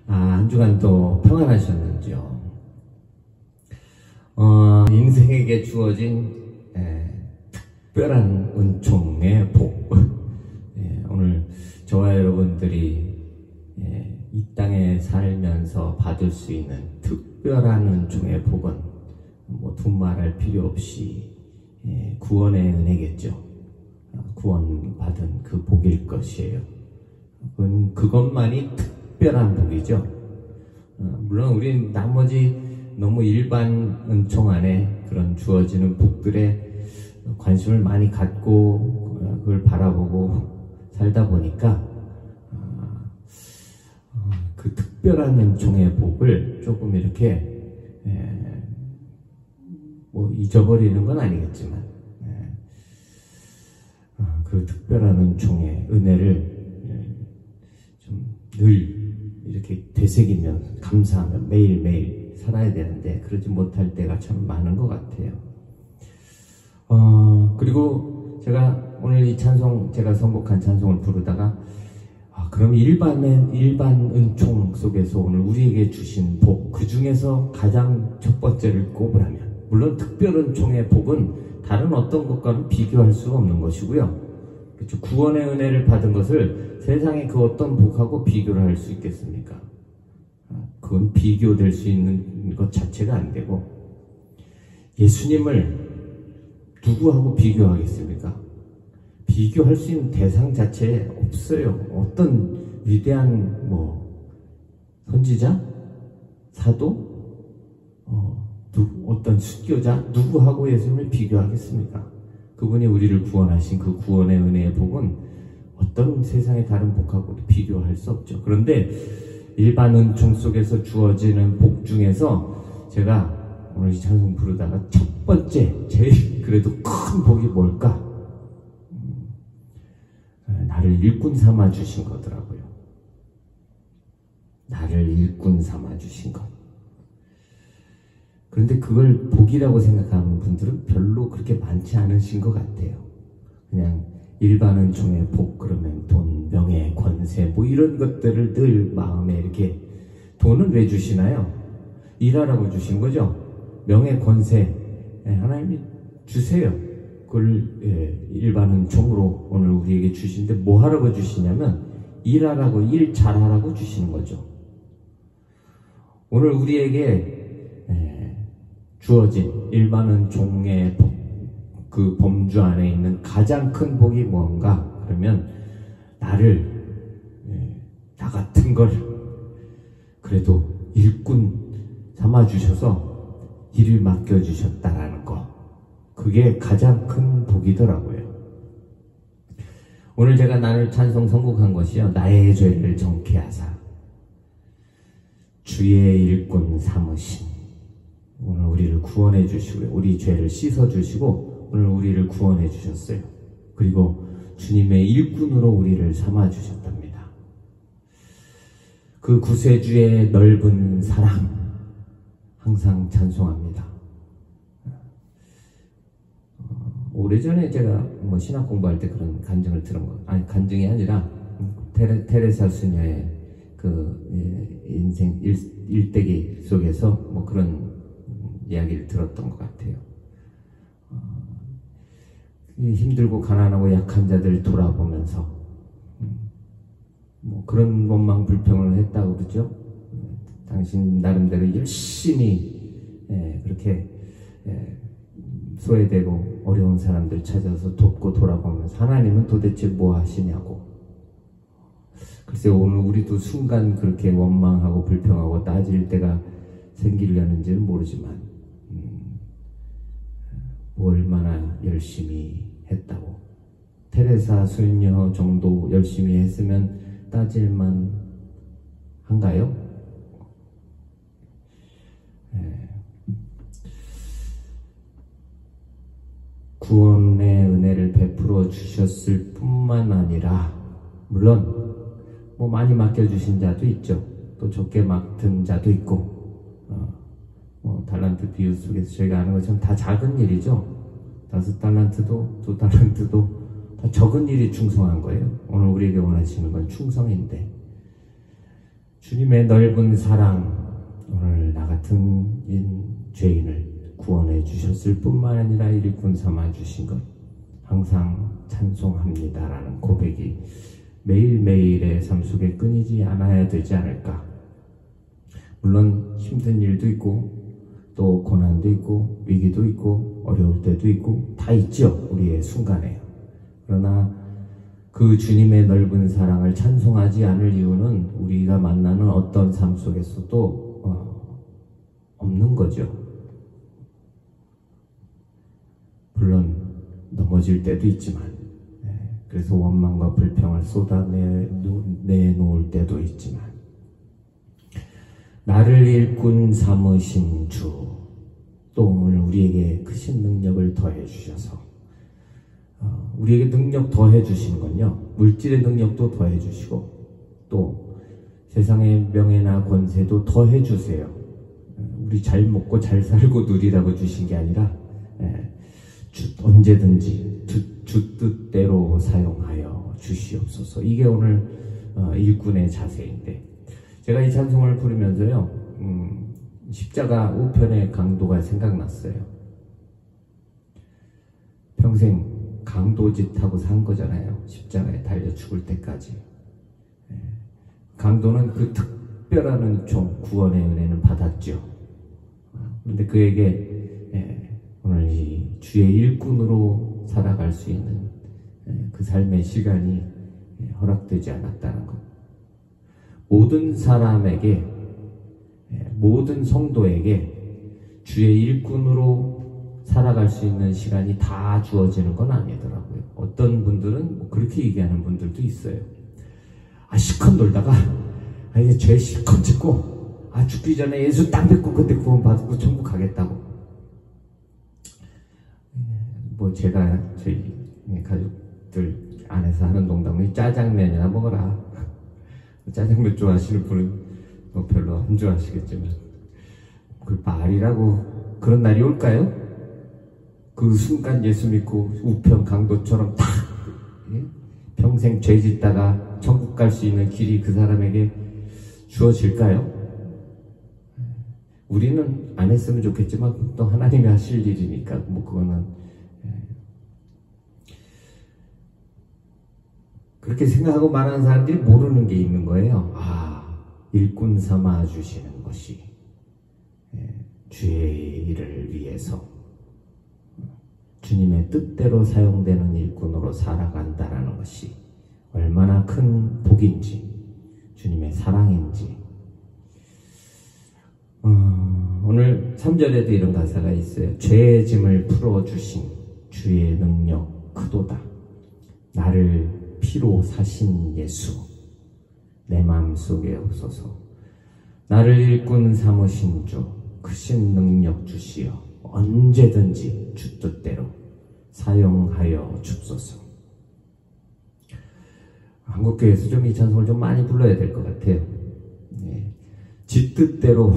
한 주간 또 평안하셨는지요? 인생에게 주어진 특별한 은총의 복. 오늘 저와 여러분들이 이 땅에 살면서 받을 수 있는 특별한 은총의 복은 뭐 두말할 필요 없이 구원의 은혜겠죠. 구원받은 그 복일 것이에요. 그것만이 특별한 복이죠. 물론 우린 나머지 너무 일반 은총 안에 그런 주어지는 복들에 관심을 많이 갖고 그걸 바라보고 살다 보니까 그 특별한 은총의 복을 조금 이렇게 뭐 잊어버리는 건 아니겠지만 그 특별한 은총의 은혜를 좀 늘 이렇게 되새기며 감사하며 매일매일 살아야 되는데 그러지 못할 때가 참 많은 것 같아요. 그리고 제가 오늘 이 찬송, 제가 선곡한 찬송을 부르다가 그럼 일반 은총 속에서 오늘 우리에게 주신 복, 그 중에서 가장 첫 번째를 꼽으라면, 물론 특별 은총의 복은 다른 어떤 것과는 비교할 수가 없는 것이고요. 그렇죠. 구원의 은혜를 받은 것을 세상의 그 어떤 복하고 비교를 할 수 있겠습니까? 그건 비교될 수 있는 것 자체가 안 되고, 예수님을 누구하고 비교하겠습니까? 비교할 수 있는 대상 자체에 없어요. 어떤 위대한 선지자? 사도? 어떤 순교자? 누구하고 예수님을 비교하겠습니까? 그분이 우리를 구원하신 그 구원의 은혜의 복은 어떤 세상의 다른 복하고도 비교할 수 없죠. 그런데 일반 은총 속에서 주어지는 복 중에서 제가 오늘 이 찬송 부르다가 첫 번째, 제일 그래도 큰 복이 뭘까? 나를 일꾼 삼아 주신 거더라고요. 나를 일꾼 삼아 주신 것. 그런데 그걸 복이라고 생각하는 분들은 별로 그렇게 많지 않으신 것 같아요. 그냥 일반 은총의 복, 그러면 돈, 명예, 권세 이런 것들을 늘 마음에 이렇게, 돈은 왜 주시나요? 일하라고 주신 거죠. 명예, 권세 하나님이 주세요. 그걸 일반 은총으로 오늘 우리에게 주시는데 뭐 하라고 주시냐면 일하라고, 일 잘하라고 주시는 거죠. 오늘 우리에게 주어진 일반 은총의 복, 그 범주 안에 있는 가장 큰 복이 뭔가? 그러면 나를, 나 같은 걸 그래도 일꾼 삼아주셔서 일을 맡겨주셨다라는 거. 그게 가장 큰 복이더라고요. 오늘 제가 나를 찬송 선곡한 것이요, 나의 죄를 정케 하사 주의 일꾼 삼으신, 오늘 우리를 구원해 주시고 우리 죄를 씻어 주시고 오늘 우리를 구원해 주셨어요. 그리고 주님의 일꾼으로 우리를 삼아 주셨답니다. 그 구세주의 넓은 사랑 항상 찬송합니다. 오래전에 제가 신학 공부할 때 그런 간증을 들은 거, 아니 간증이 아니라 테레사 수녀의 그 인생 일대기 속에서 그런 이야기를 들었던 것 같아요. 힘들고 가난하고 약한 자들 돌아보면서 그런 원망 불평을 했다고 그러죠. 당신 나름대로 열심히 그렇게 소외되고 어려운 사람들 찾아서 돕고 돌아보면서 하나님은 도대체 뭐 하시냐고. 글쎄 오늘 우리도 순간 그렇게 원망하고 불평하고 따질 때가 생기려는지는 모르지만 얼마나 열심히 했다고. 테레사 수녀 정도 열심히 했으면 따질만 한가요? 구원의 은혜를 베풀어 주셨을 뿐만 아니라, 물론 많이 맡겨주신 자도 있죠. 또 적게 맡은 자도 있고, 달란트 비유 속에서 저희가 아는 것처럼 다 작은 일이죠. 5달란트도 2달란트도 다 적은 일이 충성한 거예요. 오늘 우리에게 원하시는 건 충성인데, 주님의 넓은 사랑, 오늘 나 같은 죄인을 구원해 주셨을 뿐만 아니라 일꾼 삼아 주신 것 항상 찬송합니다라는 고백이 매일매일의 삶 속에 끊이지 않아야 되지 않을까. 물론 힘든 일도 있고 또 고난도 있고 위기도 있고 어려울 때도 있고 다 있죠, 우리의 순간에. 그러나 그 주님의 넓은 사랑을 찬송하지 않을 이유는 우리가 만나는 어떤 삶 속에서도 없는 거죠. 물론 넘어질 때도 있지만, 그래서 원망과 불평을 쏟아내놓을 때도 있지만, 나를 일꾼 삼으신 주, 또 오늘 우리에게 크신 능력을 더해 주셔서, 우리에게 능력 더해 주시는 건요, 물질의 능력도 더해 주시고 또 세상의 명예나 권세도 더해 주세요. 우리 잘 먹고 잘 살고 누리라고 주신 게 아니라 언제든지 주 뜻대로 사용하여 주시옵소서. 이게 오늘 일꾼의 자세인데, 제가 이 찬송을 부르면서요, 십자가 우편의 강도가 생각났어요. 평생 강도짓하고 산 거잖아요. 십자가에 달려 죽을 때까지. 강도는 그 특별한 은총, 구원의 은혜는 받았죠. 그런데 그에게 오늘 이 주의 일꾼으로 살아갈 수 있는 그 삶의 시간이 허락되지 않았다는 것. 모든 사람에게, 모든 성도에게 주의 일꾼으로 살아갈 수 있는 시간이 다 주어지는 건 아니더라고요. 어떤 분들은 그렇게 얘기하는 분들도 있어요. 실컷 놀다가 이제 죄 실컷 짓고 죽기 전에 예수 딱 뵙고 그때 구원 받고 천국 가겠다고. 뭐 제가 저희 가족들 안에서 하는 농담이 짜장면이나 먹어라. 짜장면 좋아하시는 분은 뭐 별로 안 좋아하시겠지만, 그 말이라고 그런 날이 올까요? 그 순간 예수 믿고 우편 강도처럼 딱 평생 죄 짓다가 천국 갈 수 있는 길이 그 사람에게 주어질까요? 우리는 안 했으면 좋겠지만 또 하나님이 하실 일이니까 뭐 그거는 그렇게 생각하고 말하는 사람들이 모르는 게 있는 거예요. 일꾼 삼아 주시는 것이 주의 일을 위해서 주님의 뜻대로 사용되는 일꾼으로 살아간다라는 것이 얼마나 큰 복인지, 주님의 사랑인지. 오늘 3절에도 이런 가사가 있어요. 죄의 짐을 풀어주신 주의 능력 크도다. 나를 피로 사신 예수, 내 마음속에 없어서 나를 일꾼 삼으신 주, 크신 능력 주시어 언제든지 주 뜻대로 사용하여 줍소서. 한국교회에서 좀 이 찬송을 좀 많이 불러야 될 것 같아요. 지 뜻대로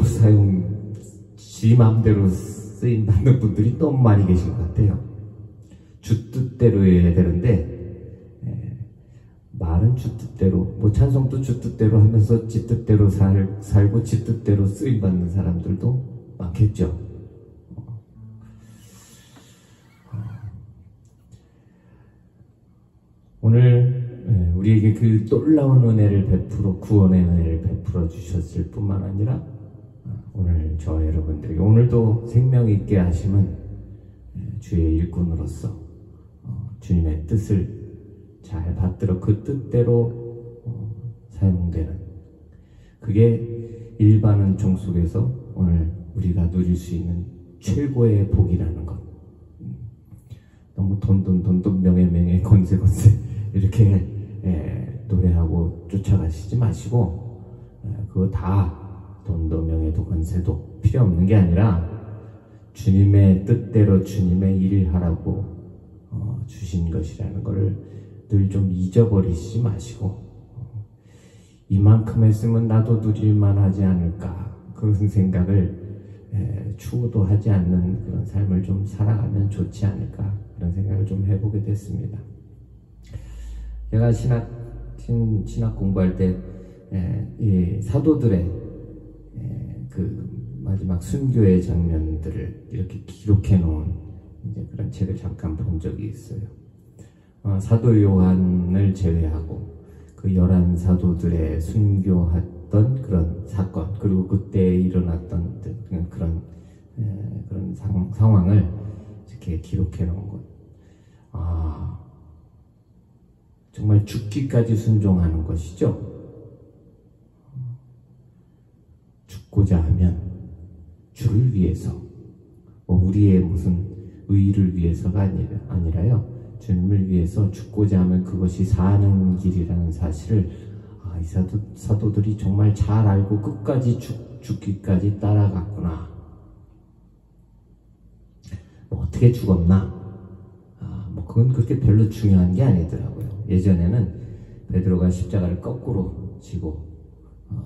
지 마음대로 쓰임 받는 분들이 너무 많이 계신 것 같아요. 주 뜻대로 해야 되는데, 말은 주 뜻대로, 뭐 찬송도 주 뜻대로 하면서 지 뜻대로 살고 지 뜻대로 쓰임 받는 사람들도 많겠죠. 오늘 우리에게 그 놀라운 은혜를 베풀어, 구원의 은혜를 베풀어 주셨을 뿐만 아니라 오늘 저 여러분들에게 오늘도 생명 있게 하심은 주의 일꾼으로서 주님의 뜻을 잘 받들어 그 뜻대로 사용되는, 그게 일반 은총 속에서 오늘 우리가 누릴 수 있는 최고의 복이라는 것. 너무 돈 명예 건세 이렇게 노래하고 쫓아가시지 마시고, 그거 다 돈도 명예도 건세도 필요 없는 게 아니라 주님의 뜻대로 주님의 일을 하라고 주신 것이라는 것을 늘 좀 잊어버리시지 마시고, 이만큼 했으면 나도 누릴만 하지 않을까, 그런 생각을 추구도 하지 않는 그런 삶을 좀 살아가면 좋지 않을까, 그런 생각을 좀 해보게 됐습니다. 제가 신학 공부할 때 이 사도들의 그 마지막 순교의 장면들을 이렇게 기록해 놓은 이제 그런 책을 잠깐 본 적이 있어요. 사도 요한을 제외하고 그 11사도들의 순교했던 그런 사건, 그리고 그때 일어났던 그런 상황을 이렇게 기록해 놓은 것. 정말 죽기까지 순종하는 것이죠. 죽고자 하면 주를 위해서, 우리의 무슨 의의를 위해서가 아니라요, 주님을 위해서 죽고자 하면 그것이 사는 길이라는 사실을 이 사도들이 정말 잘 알고 끝까지 죽기까지 따라갔구나. 어떻게 죽었나? 그건 그렇게 별로 중요한 게 아니더라고요. 예전에는 베드로가 십자가를 거꾸로 지고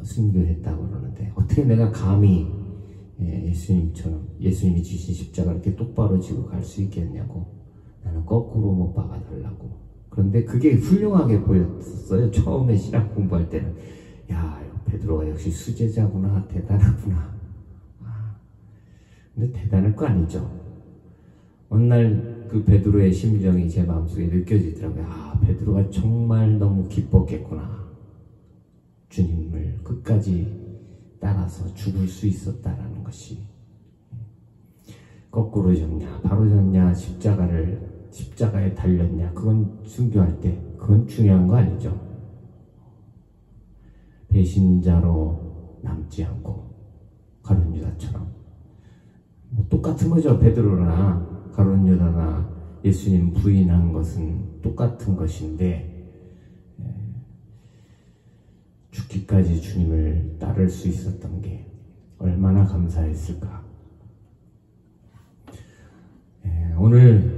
순교했다고 그러는데, 어떻게 내가 감히 예수님처럼, 예수님이 지신 십자가를 이렇게 똑바로 지고 갈 수 있겠냐고, 나는 거꾸로 못 박아달라고. 그런데 그게 훌륭하게 보였어요. 처음에 신학 공부할 때는. 야, 베드로가 역시 수제자구나, 대단하구나. 근데 대단할 거 아니죠. 어느 날 그 베드로의 심정이 제 마음속에 느껴지더라고요. 베드로가 정말 너무 기뻤겠구나. 주님을 끝까지 따라서 죽을 수 있었다라는 것이. 거꾸로 졌냐, 바로 졌냐, 십자가에 달렸냐, 그건 순교할 때 그건 중요한 거 아니죠. 배신자로 남지 않고 가룟 유다처럼 똑같은 거죠. 베드로나 가룟 유다나 예수님 부인한 것은 똑같은 것인데, 죽기까지 주님을 따를 수 있었던 게 얼마나 감사했을까. 오늘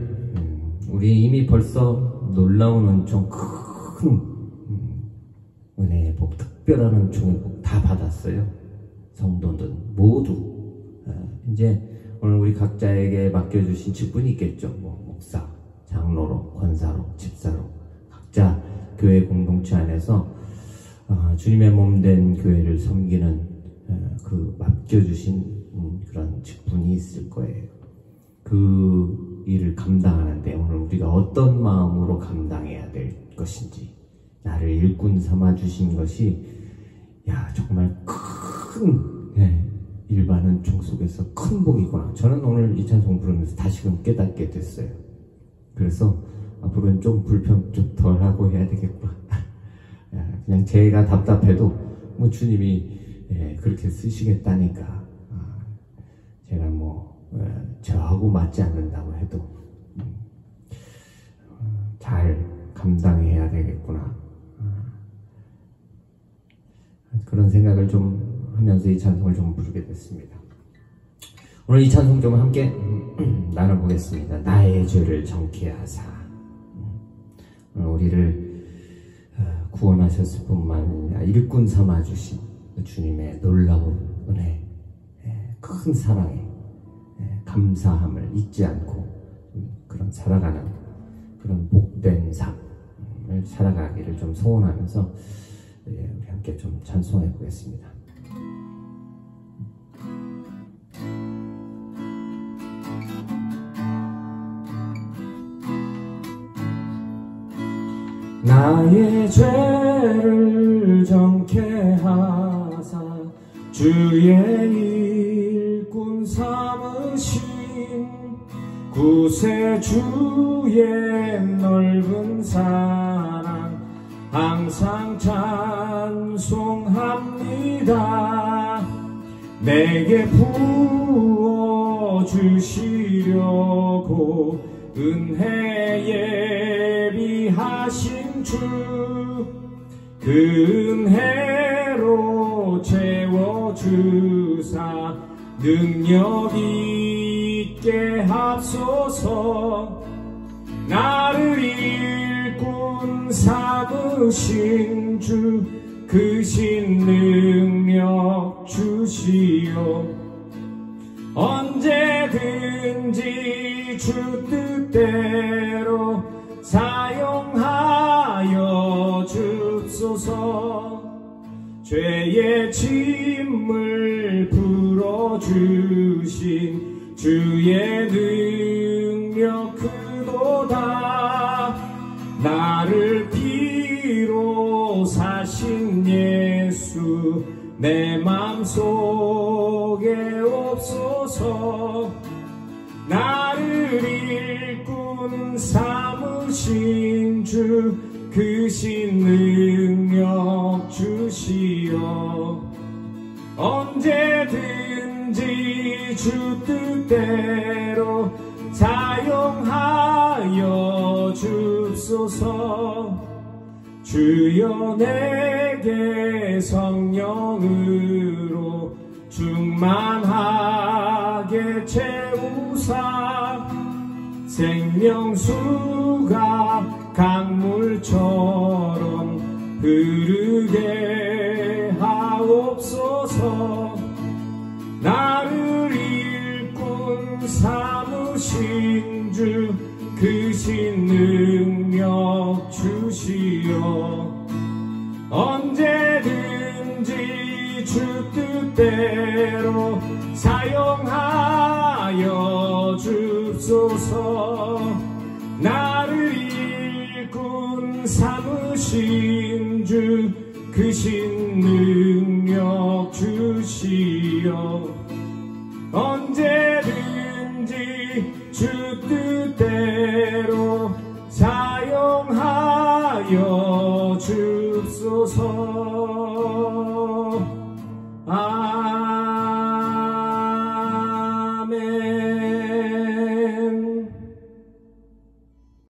우리 이미 벌써 놀라운 은총, 큰 은혜의 복, 특별한 은총의 복 다 받았어요. 성도들 모두. 이제 오늘 우리 각자에게 맡겨주신 직분이 있겠죠. 목사, 장로로, 권사로, 집사로, 각자 교회 공동체 안에서 주님의 몸 된 교회를 섬기는 그 맡겨주신 그런 직분이 있을 거예요. 그 일을 감당하는데 오늘 우리가 어떤 마음으로 감당해야 될 것인지, 나를 일꾼 삼아 주신 것이 정말 큰 일반 은총 속에서 큰 복이구나. 저는 오늘 이 찬송 부르면서 다시금 깨닫게 됐어요. 그래서 앞으로는 좀 불평 좀 덜 하고 해야 되겠구나. 그냥 제가 답답해도 주님이 그렇게 쓰시겠다니까, 제가 저하고 맞지 않는다고 해도 잘 감당해야 되겠구나. 그런 생각을 좀 하면서 이 찬송을 좀 부르게 됐습니다. 오늘 이 찬송 좀 함께 나눠보겠습니다. 나의 죄를 정케 하사. 오늘 우리를 구원하셨을 뿐만 아니라 일꾼 삼아주신 주님의 놀라운 은혜, 큰 사랑에 감사함을 잊지 않고 그런 살아가는 그런 복된 삶을 살아가기를 좀 소원하면서 우리 함께 좀 찬송해 보겠습니다. 나의 죄를 정케 하사 주의 일꾼 삼으신 구세주의 넓은 사랑 항상 찬송합니다. 내게 부어주시려고 은혜 예비하신 주, 그 은혜로 채워주사 능력 있게 합소서. 나를 일꾼 삼으신 주, 크신 능력 주시오. 언제든지 주 뜻대로 사용하여 줍소서. 죄의 짐을 풀어주신 주의 능력 크도다. 나를 피로 사신 예수 내 맘속에 없소서. 나를 일꾼 삼으신 주 크신 능력 주시어 언제든지 주 뜻대로 사용하여 줍소서. 주여 내게 성령으로 충만하게 채우사 생명수가 강물처럼 흐르게 하옵소서. 나를 일꾼 삼으신 주 크신 능력 주시어 언제든지 주 뜻대로 사용하여 줍소서. 나를 일꾼 삼으신 주 크신 능력 주시어 언제든지 주 뜻대로 사용하여 줍소서.